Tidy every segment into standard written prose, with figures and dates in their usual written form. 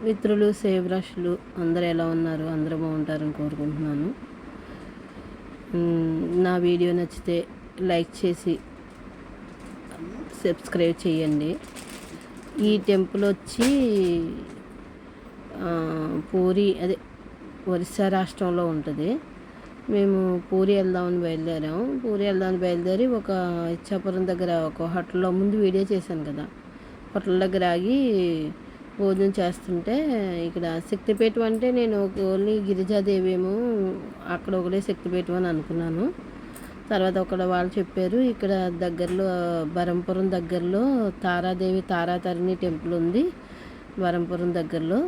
మిత్రులు, సేబ్రష్లు అందరూ ఎలా ఉన్నారు? అందరూ బాగుంటారని కోరుకుంటున్నాను. నా వీడియో నచ్చితే లైక్ చేసి సబ్స్క్రైబ్ చేయండి. ఈ టెంపుల్ వచ్చి పూరి ఒరిస్సా రాష్ట్రంలో ఉంటుంది. మేము పూరి వెళ్దామని బయలుదేరి ఒక ఇచ్చాపురం దగ్గర ఒక హోటల్లో ముందు వీడియో చేశాను కదా, హోటల్ దగ్గర ఆగి భోజనం చేస్తుంటే ఇక్కడ శక్తిపీఠం అంటే నేను ఓన్లీ గిరిజాదేవి ఏమో అక్కడ ఒకటే శక్తిపీఠం అని అనుకున్నాను. తర్వాత వాళ్ళు చెప్పారు ఇక్కడ దగ్గరలో బరంపురం దగ్గరలో తారాదేవి తారాతారిణి టెంపుల్ ఉంది, బరంపురం దగ్గరలో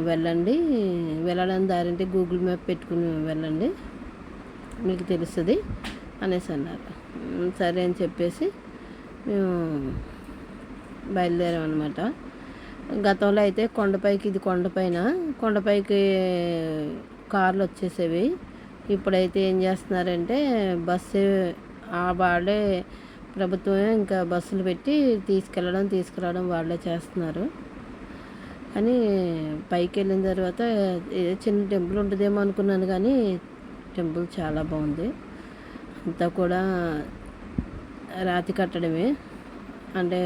వెళ్ళడానికి దారంటే గూగుల్ మ్యాప్ పెట్టుకుని వెళ్ళండి, మీకు తెలుస్తుంది అనేసి అన్నారు. సరే అని చెప్పేసి మేము బయలుదేరామన్నమాట. గతంలో అయితే కొండపైకి కార్లు వచ్చేసేవి. ఇప్పుడైతే ఏం చేస్తున్నారంటే బస్సు వాళ్ళే ప్రభుత్వమే ఇంకా బస్సులు పెట్టి తీసుకురావడం వాళ్ళే చేస్తున్నారు. కానీ పైకి వెళ్ళిన తర్వాత చిన్న టెంపుల్ ఉంటుందేమో అనుకున్నాను, కానీ టెంపుల్ చాలా బాగుంది. అంతా కూడా రాతి కట్టడమే, అంటే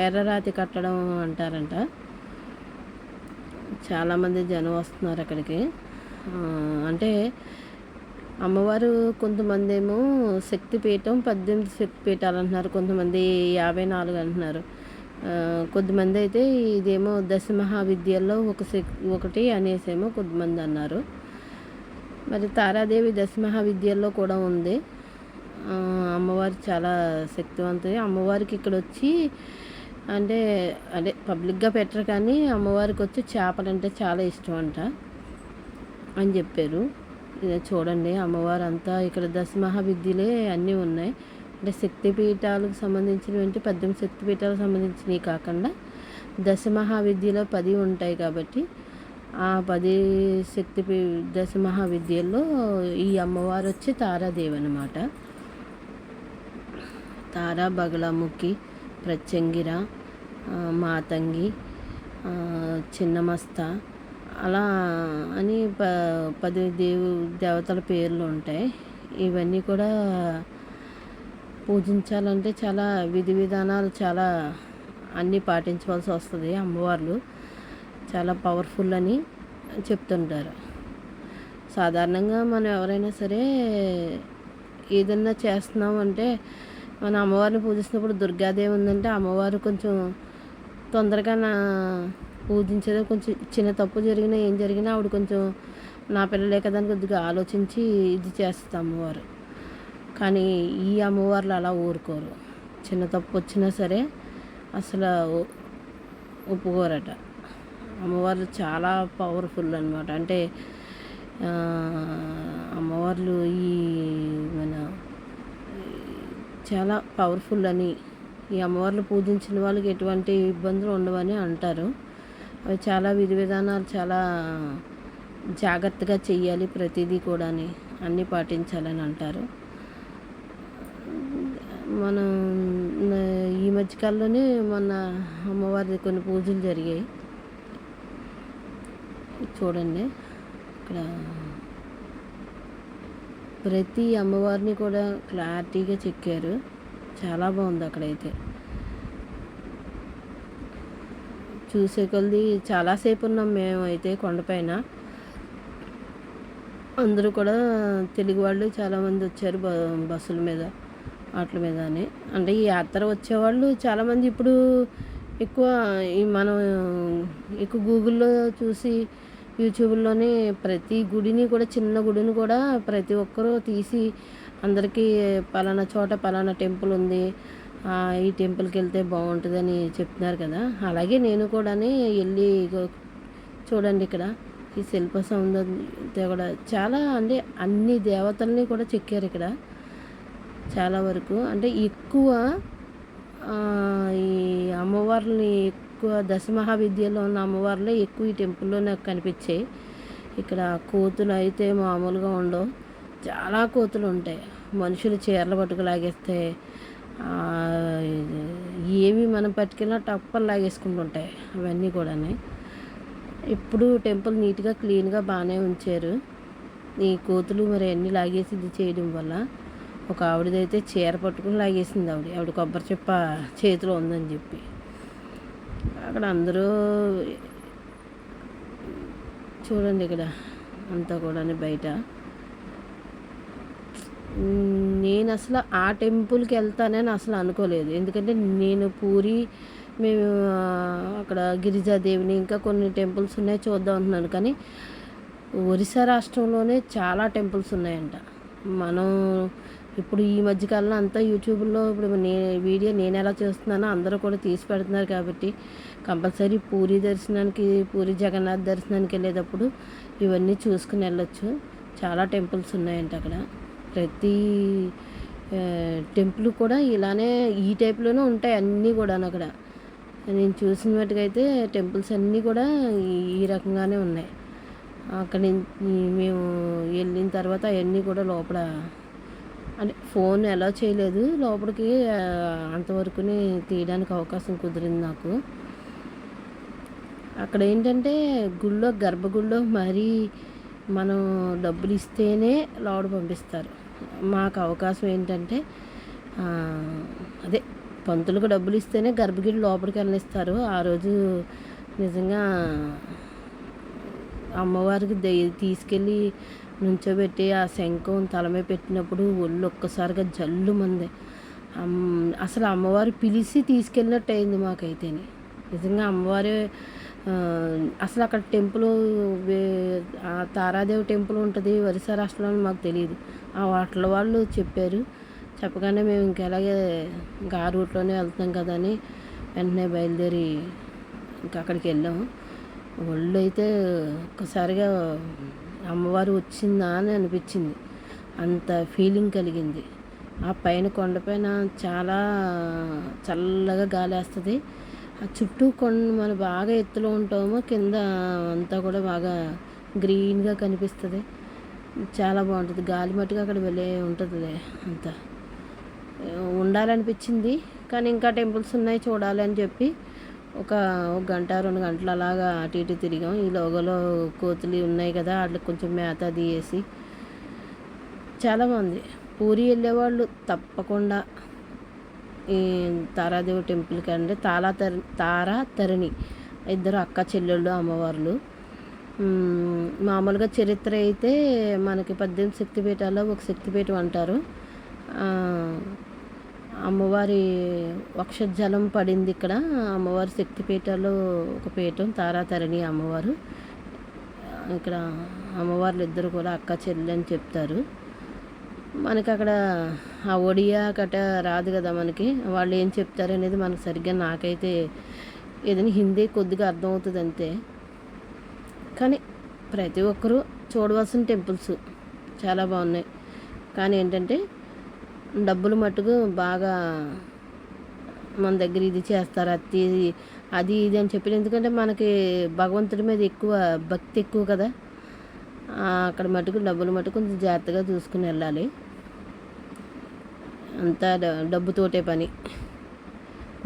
ఎర్ర రాతి కట్టడం అంటారంట. చాలామంది జనం వస్తున్నారు అక్కడికి. అంటే అమ్మవారు కొంతమంది ఏమో శక్తిపీఠం 18 శక్తిపీఠాలు అంటున్నారు, కొంతమంది 54 అంటున్నారు, కొద్దిమంది అయితే ఇదేమో దశమహావిద్యల్లో ఒకటి అనేసేమో కొద్దిమంది అన్నారు. మరి తారాదేవి దశమహావిద్యల్లో కూడా ఉంది. అమ్మవారు చాలా శక్తివంతుది. అమ్మవారికి ఇక్కడ వచ్చి అంటే పబ్లిక్గా పెట్టరు, కానీ అమ్మవారికి వచ్చి చేపలంటే చాలా ఇష్టం అంట అని చెప్పారు. చూడండి అమ్మవారు అంతా ఇక్కడ దశమహావిద్యలే అన్నీ ఉన్నాయి. అంటే శక్తిపీఠాలకు సంబంధించినవి 18 శక్తిపీఠాలకు సంబంధించినవి కాకుండా దశమహావిద్యలో 10 ఉంటాయి కాబట్టి ఆ 10 దశమహావిద్యల్లో ఈ అమ్మవారు వచ్చి తారాదేవి అన్నమాట. తారా, బగలాముఖి, ప్రత్యంగిర, మాతంగి, చిన్నమస్త అలా అని 10 దేవతల పేర్లు ఉంటాయి. ఇవన్నీ కూడా పూజించాలంటే చాలా విధి విధానాలు చాలా అన్నీ పాటించవలసి వస్తుంది. అమ్మవార్లు చాలా పవర్ఫుల్ అని చెప్తుంటారు. సాధారణంగా మనం ఎవరైనా సరే ఏదన్నా చేస్తున్నామంటే మన అమ్మవారిని పూజిస్తున్నప్పుడు దుర్గాదేవి ఉందంటే అమ్మవారు కొంచెం తొందరగా పూజించేది, కొంచెం చిన్న తప్పు జరిగినా ఏం జరిగినా ఆవిడ కొంచెం నా పిల్లలే కదా అని కొద్దిగా ఆలోచించి ఇది చేస్తుంది అమ్మవారు. కానీ ఈ అమ్మవార్లు అలా ఊరుకోరు. చిన్న తప్పు వచ్చినా సరే అసలు ఒప్పుకోరట. అమ్మవార్లు చాలా పవర్ఫుల్ అనమాట. అంటే అమ్మవార్లు మన చాలా పవర్ఫుల్ అని, ఈ అమ్మవార్లు పూజించిన వాళ్ళకి ఎటువంటి ఇబ్బందులు ఉండవని అంటారు. అవి చాలా విధి విధానాలు చాలా జాగ్రత్తగా చెయ్యాలి, ప్రతిదీ కూడా అన్నీ పాటించాలని అంటారు. మనం ఈ మధ్యకాలంలోనే మొన్న అమ్మవారి కొన్ని పూజలు జరిగాయి. చూడండి ఇక్కడ ప్రతి అమ్మవారిని కూడా క్లారిటీగా చెక్కారు, చాలా బాగుంది. అక్కడైతే చూసే కొద్ది చాలాసేపు ఉన్నాం మేము అయితే కొండపైన. అందరూ కూడా తెలుగు వాళ్ళు చాలామంది వచ్చారు బస్సుల మీద వాటి మీద అని. అంటే ఈ యాత్ర వచ్చేవాళ్ళు చాలామంది ఇప్పుడు మనం ఎక్కువ గూగుల్లో చూసి యూట్యూబ్లోనే ప్రతి గుడిని కూడా, చిన్న గుడిని కూడా ప్రతి ఒక్కరూ తీసి అందరికీ పలానా చోట పలానా టెంపుల్ ఉంది, ఈ టెంపుల్కి వెళ్తే బాగుంటుందని చెప్తున్నారు కదా. అలాగే నేను కూడా వెళ్ళి చూడండి ఇక్కడ ఈ శిల్ప సౌందర్యం కూడా చాలా, అంటే అన్ని దేవతల్ని కూడా చెక్కారు ఇక్కడ చాలా వరకు. అంటే ఎక్కువ ఈ అమ్మవార్లని ఎక్కువ దశమహావిద్యలో ఉన్న అమ్మవార్లే ఎక్కువ ఈ టెంపుల్లో నాకు కనిపించాయి. ఇక్కడ కోతులు అయితే మామూలుగా ఉండవు, చాలా కోతులు ఉంటాయి. మనుషులు చీరలు పట్టుకు లాగేస్తాయి, ఏమి మనం పట్టుకెళ్ళినా టప్పని లాగేసుకుంటుంటాయి అవన్నీ కూడా. ఇప్పుడు టెంపుల్ నీట్గా క్లీన్గా బాగానే ఉంచారు. ఈ కోతులు మరి అన్నీ లాగేసి ఇది చేయడం వల్ల ఒక ఆవిడదైతే చీర పట్టుకుని లాగేసింది. ఆవిడ కొబ్బరి చెప్ప చేతిలో ఉందని చెప్పి అక్కడ అందరూ చూడండి ఇక్కడ అంతా కూడా బయట. నేను అసలు ఆ టెంపుల్కి వెళ్తానని అసలు అనుకోలేదు. ఎందుకంటే నేను పూరి మేము అక్కడ గిరిజాదేవిని ఇంకా కొన్ని టెంపుల్స్ ఉన్నాయి చూద్దాం అంటున్నాను. కానీ ఒరిస్సా రాష్ట్రంలోనే చాలా టెంపుల్స్ ఉన్నాయంట. మనం ఇప్పుడు ఈ మధ్యకాలంలో అంతా యూట్యూబ్లో ఇప్పుడు వీడియో నేను ఎలా చేస్తున్నానో అందరూ కూడా తీసి పెడుతున్నారు కాబట్టి కంపల్సరీ పూరి జగన్నాథ్ దర్శనానికి వెళ్ళేటప్పుడు ఇవన్నీ చూసుకుని వెళ్ళొచ్చు. చాలా టెంపుల్స్ ఉన్నాయంట అక్కడ. ప్రతి టెంపుల్ కూడా ఇలానే ఈ టైప్లోనే ఉంటాయి అన్నీ కూడా. అక్కడ నేను చూసిన మట్టుకైతే టెంపుల్స్ అన్నీ కూడా ఈ రకంగానే ఉన్నాయి. అక్కడ మేము వెళ్ళిన తర్వాత అవన్నీ కూడా లోపల అంటే ఫోన్ ఎలా చేయలేదు, లోపలికి అంతవరకునే తీయడానికి అవకాశం కుదిరింది నాకు. అక్కడ ఏంటంటే గర్భగుడిలో మరీ మనం డబ్బులు ఇస్తేనే లోపల పంపిస్తారు. మాకు అవకాశం ఏంటంటే అదే పంతులకు డబ్బులు ఇస్తేనే గర్భగుడి లోపలికి వెళ్ళనిస్తారు. ఆ రోజు నిజంగా అమ్మవారికి తీసుకెళ్ళి నుంచోబెట్టి ఆ శంఖం తలమే పెట్టినప్పుడు ఒళ్ళు ఒక్కసారిగా జల్లుమంది. అసలు అమ్మవారు పిలిచి తీసుకెళ్ళినట్టు అయింది మాకైతేనే. నిజంగా అమ్మవారే అసలు అక్కడ టెంపుల్ తారాదేవి టెంపుల్ ఉంటుంది ఒరిస్సా రాష్ట్రంలో, మాకు తెలియదు. ఆ వాటిల వాళ్ళు చెప్పారు. చెప్పగానే మేము ఇంకెలాగే ఆ రూట్లోనే వెళ్తాం కదా అని వెంటనే బయలుదేరి ఇంకా అక్కడికి వెళ్ళాము. ఒళ్ళు అయితే ఒక్కసారిగా అమ్మవారు వచ్చిందా అని అనిపించింది. అంత ఫీలింగ్ కలిగింది. ఆ పైన కొండపైన చాలా చల్లగా గాలి వేస్తుంది. ఆ చుట్టూ మనం బాగా ఎత్తులో ఉంటామో కింద అంతా కూడా బాగా గ్రీన్గా కనిపిస్తుంది. చాలా బాగుంటుంది. గాలి మట్టుగా అక్కడ వెళ్ళే ఉంటుందిలే. అంతా ఉండాలనిపించింది. కానీ ఇంకా టెంపుల్స్ ఉన్నాయి చూడాలి అని చెప్పి ఒక గంట 2 గంటలు అలాగా అటు ఇటు తిరిగాం. ఈ లోగలో కోతులు ఉన్నాయి కదా, వాటికి కొంచెం మేత అది వేసి చాలా బాగుంది. పూరి వెళ్ళేవాళ్ళు తప్పకుండా ఈ తారాదేవి టెంపుల్కి అంటే తారా తరిణి ఇద్దరు అక్క చెల్లెళ్ళు అమ్మవార్లు. మామూలుగా చరిత్ర అయితే మనకి 18 శక్తిపీఠాల్లో ఒక శక్తిపీఠం అంటారు. అమ్మవారి వక్షజలం పడింది ఇక్కడ. అమ్మవారి శక్తిపీఠాల్లో ఒక పీఠం తారాతరిణి అమ్మవారు. ఇక్కడ అమ్మవార్లు ఇద్దరు కూడా అక్క చెల్లి అని చెప్తారు. మనకి అక్కడ ఆ ఒడియా కట రాదు కదా మనకి, వాళ్ళు ఏం చెప్తారు అనేది మనకు సరిగ్గా నాకైతే ఏదైనా హిందీ కొద్దిగా అర్థమవుతుంది అంతే. కానీ ప్రతి ఒక్కరూ చూడవలసిన టెంపుల్స్ చాలా బాగున్నాయి. కానీ ఏంటంటే డబ్బులు మట్టుకు బాగా మన దగ్గర ఇది చేస్తారు, అది ఇది అని చెప్పి. ఎందుకంటే మనకి భగవంతుడి మీద ఎక్కువ భక్తి ఎక్కువ కదా, అక్కడ మటుకు డబ్బులు మటుకు కొంచెం జాగ్రత్తగా చూసుకుని వెళ్ళాలి. అంతా డబ్బుతోటే పని.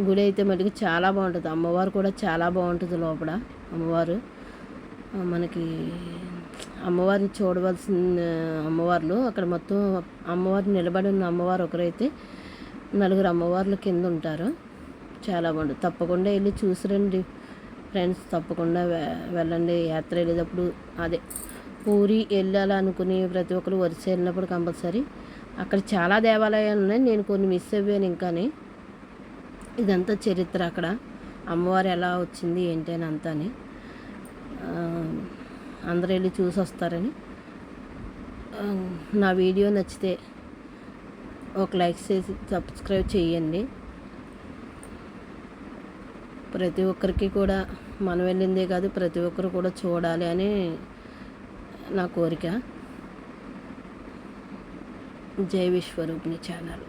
గుడి అయితే మటుకు చాలా బాగుంటుంది. అమ్మవారు కూడా చాలా బాగుంటుంది లోపల. అమ్మవారు మనకి అమ్మవారిని చూడవలసిన అమ్మవార్లు అక్కడ మొత్తం అమ్మవారు నిలబడి ఉన్న అమ్మవారు ఒకరైతే 4 అమ్మవార్లు కింద ఉంటారు. చాలా బాగుంటుంది. తప్పకుండా వెళ్ళి చూసిరండి ఫ్రెండ్స్. తప్పకుండా వెళ్ళండి. యాత్ర వెళ్ళేటప్పుడు అదే పూరి వెళ్ళాలనుకుని ప్రతి ఒక్కరు వరుస వెళ్ళినప్పుడు కంపల్సరీ అక్కడ చాలా దేవాలయాలు ఉన్నాయి. నేను కొన్ని మిస్ అయ్యాను ఇంకాని. ఇదంతా చరిత్ర అక్కడ అమ్మవారు ఎలా వచ్చింది ఏంటి అని అంతాని అందరూ వెళ్ళి చూసి వస్తారని. నా వీడియో నచ్చితే ఒక లైక్ చేసి సబ్స్క్రైబ్ చేయండి. ప్రతి ఒక్కరికి కూడా మనం వెళ్ళిందే కాదు, ప్రతి ఒక్కరు కూడా చూడాలి అని నా కోరిక. జై విశ్వరూపిణి ఛానల్.